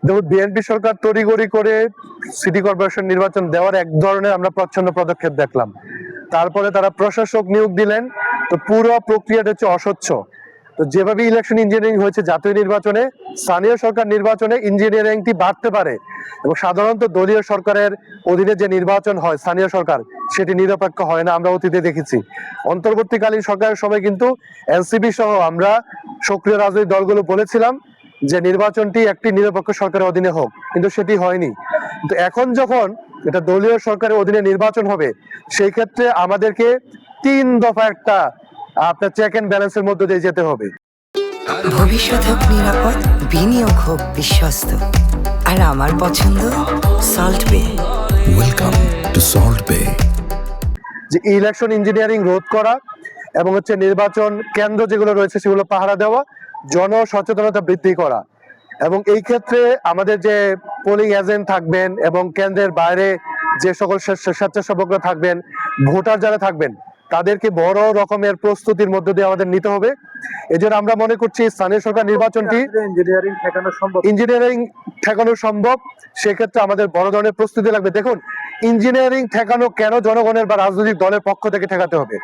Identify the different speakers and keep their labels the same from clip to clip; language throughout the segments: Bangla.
Speaker 1: দেখুন, বিএনপি সরকার তড়িঘড়ি করে সিটি কর্পোরেশন নির্বাচন দেওয়ার এক ধরনের আমরা প্রচ্ছন্ন পদক্ষেপ দেখলাম। তারপরে তারা প্রশাসক নিয়োগ দিলেন। তো পুরো প্রক্রিয়াটা হচ্ছে অস্বচ্ছ। তো যেভাবে ইলেকশন ইঞ্জিনিয়ারিং হয়েছে জাতীয় নির্বাচনে, স্থানীয় সরকার নির্বাচনে ইঞ্জিনিয়ারিংটি বাড়তে পারে এবং সাধারণত দলীয় সরকারের অধীনে যে নির্বাচন হয় স্থানীয় সরকার, সেটি নিরপেক্ষ হয় না, আমরা অতীতে দেখেছি। অন্তর্বর্তীকালীন সরকারের সময় কিন্তু এনসিপি সহ আমরা সক্রিয় রাজনৈতিক দলগুলো বলেছিলাম যে নির্বাচনটি একটি নিরপেক্ষ সরকারের অধীনে হোক, কিন্তু সেটি হয়নি। কিন্তু এখন যখন এটা দলীয় সরকারের অধীনে নির্বাচন হবে, সেই ক্ষেত্রে আমাদেরকে 3 দফা একটা আপনার চেক এন্ড ব্যালেন্সের মধ্যে দিয়ে যেতে হবে।
Speaker 2: ভবিষ্যৎ হোক নিরাপদ, বিনিয়োগ হোক বিশ্বস্ত, আর আমার পছন্দ সল্ট বে।
Speaker 3: ওয়েলকাম টু সল্ট বে।
Speaker 1: যে ইলেকশন ইঞ্জিনিয়ারিং রোধ করা এবং হচ্ছে নির্বাচন কেন্দ্র যেগুলো রয়েছে সেগুলো পাহারা দেওয়া, জনসচেতনতা বৃদ্ধি করা, এবং এই ক্ষেত্রে আমাদের যে পোলিং এজেন্ট থাকবেন এবং কেন্দ্রের বাইরে যে সকল স্বেচ্ছাসেবকরা থাকবেন, ভোটার যারা থাকবেন, তাদেরকে বড় রকমের প্রস্তুতির মধ্য দিয়ে আমাদের নিতে হবে। এজন্য আমরা মনে করছি স্থানীয় সরকার নির্বাচনটি ইঞ্জিনিয়ারিং ঠেকানো সম্ভব। সেক্ষেত্রে আমাদের বড় ধরনের প্রস্তুতি লাগবে। দেখুন, ইঞ্জিনিয়ারিং ঠেকানো কেন জনগণের বা রাজনৈতিক দলের পক্ষ থেকে ঠেকাতে হবে?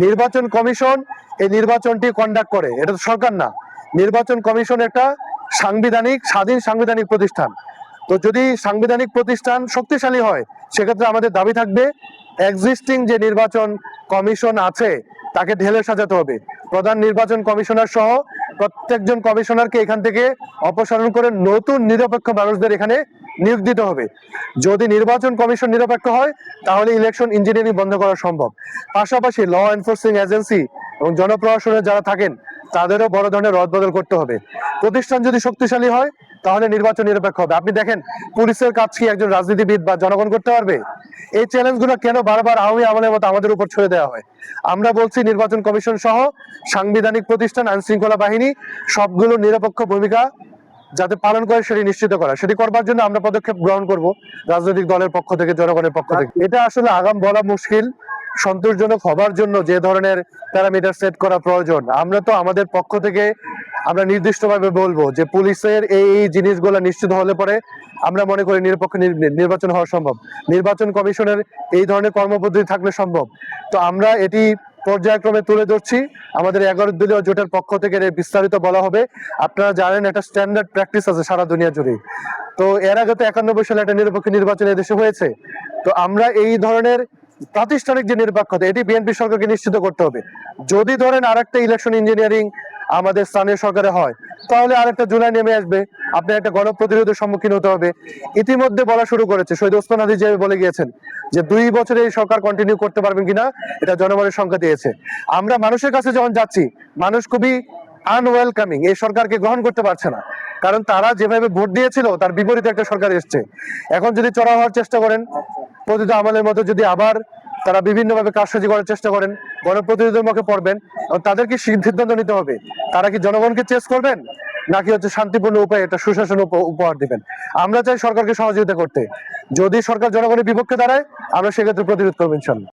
Speaker 1: নির্বাচন কমিশন এই নির্বাচনটি কন্ডাক্ট করে, এটা তো সরকার না। নির্বাচন কমিশন একটা স্বাধীন সাংবিধানিক প্রতিষ্ঠান। তো যদি সাংবিধানিক প্রতিষ্ঠান শক্তিশালী হয়, সেক্ষেত্রে আমাদের দাবি থাকবে এক্সিস্টিং যে নির্বাচন কমিশন আছে তাকে ঢেলে সাজাতে হবে। প্রধান নির্বাচন কমিশনার সহ প্রত্যেকজন কমিশনারকে এখান থেকে অপসারণ করে নতুন নিরপেক্ষ মানুষদের এখানে নিয়োগ দিতে হবে। যদি নির্বাচন কমিশন নিরপেক্ষ হয়, তাহলে ইলেকশন ইঞ্জিনিয়ারিং বন্ধ করা সম্ভব। পাশাপাশি ল এনফোর্সিং এজেন্সি এবং জনপ্রশাসনে যারা থাকেন তাদেরও বড় ধরনের রদবদল করতে হবে। প্রতিষ্ঠান যদি শক্তিশালী হয়, তাহলে নির্বাচন নিরপেক্ষ হবে। আপনি দেখেন, পুলিশের কাজ কি একজন রাজনীতিবিদ বা জনগণ করতে পারবে? এই চ্যালেঞ্জগুলো কেন বারবার আওয়ামী আমলের মতো আমাদের উপর ছেড়ে দেওয়া হয়? আমরা বলছি নির্বাচন কমিশন সহ সাংবিধানিক প্রতিষ্ঠান, আইন শৃঙ্খলা বাহিনী সবগুলো নিরপেক্ষ ভূমিকা যাতে পালন করে সেটি নিশ্চিত করা। সেটি করবার জন্য আমরা পদক্ষেপ গ্রহণ করব রাজনৈতিক দলের পক্ষ থেকে, জনগণের পক্ষ থেকে। এটা আসলে আগাম বলা মুশকিল। সন্তোষজনক হবার জন্য যে ধরনের প্যারামিটার সেট করা প্রয়োজন, আমরা তো আমাদের পক্ষ থেকে আমরা নির্দিষ্টভাবে বলবো যে পুলিশের এই জিনিসগুলো নিশ্চিত হলে পরে আমরা মনে করি নিরপেক্ষ নির্বাচন হওয়া সম্ভব। নির্বাচন কমিশনের এই ধরনের কর্মপদ্ধতি থাকলে সম্ভব। তো আমরা এটি পর্যায়ক্রমে তুলে ধরছি। আমাদের 11 দলীয় জোটের পক্ষ থেকে বিস্তারিত বলা হবে। আপনারা জানেন একটা স্ট্যান্ডার্ড প্র্যাকটিস আছে সারা দুনিয়া জুড়ে। তো এর আগে তো 91 সালে একটা নিরপেক্ষ নির্বাচন এদেশে হয়েছে। তো আমরা এই ধরনের প্রাতিষ্ঠানিক যে নিরপেক্ষতা, এটি বিএনপি সরকারকে নিশ্চিত করতে হবে। যদি ধরেন আরেকটা ইলেকশন ইঞ্জিনিয়ারিং আমাদের স্থানীয় সরকারে হয়, তাহলে আরেকটা জুলাই নেমে আসবে, আপনার একটা গণপ্রতিরোধের সম্মুখীন হতে হবে। ইতিমধ্যে বলা শুরু করেছে, শহীদ ওসমান হাদি যে বলে গিয়েছেন যে 2 বছরে এই সরকার কন্টিনিউ করতে পারবেন কিনা এটা জনগণের সংখ্যা দিয়েছে। আমরা মানুষের কাছে যখন যাচ্ছি, মানুষ খুবই আনওয়েলকামিং, এই সরকারকে গ্রহণ করতে পারছে না। কারণ তারা যেভাবে ভোট দিয়েছিল তার বিপরীতে একটা সরকার এসছে। এখন যদি চড়া হওয়ার চেষ্টা করেন, প্রতিটা আমলের মতো যদি আবার তারা বিভিন্নভাবে কারসাজি করার চেষ্টা করেন, গণপ্রতিনিধিদের মুখে পড়বেন। তাদেরকে সিদ্ধান্ত নিতে হবে, তারা কি জনগণকে চেস করবেন নাকি হচ্ছে শান্তিপূর্ণ উপায়ে একটা সুশাসন উপহার দিবেন। আমরা চাই সরকারকে সহযোগিতা করতে। যদি সরকার জনগণের বিপক্ষে দাঁড়ায়, আমরা সেক্ষেত্রে প্রতিরোধ করবো ইনশাল্লাহ।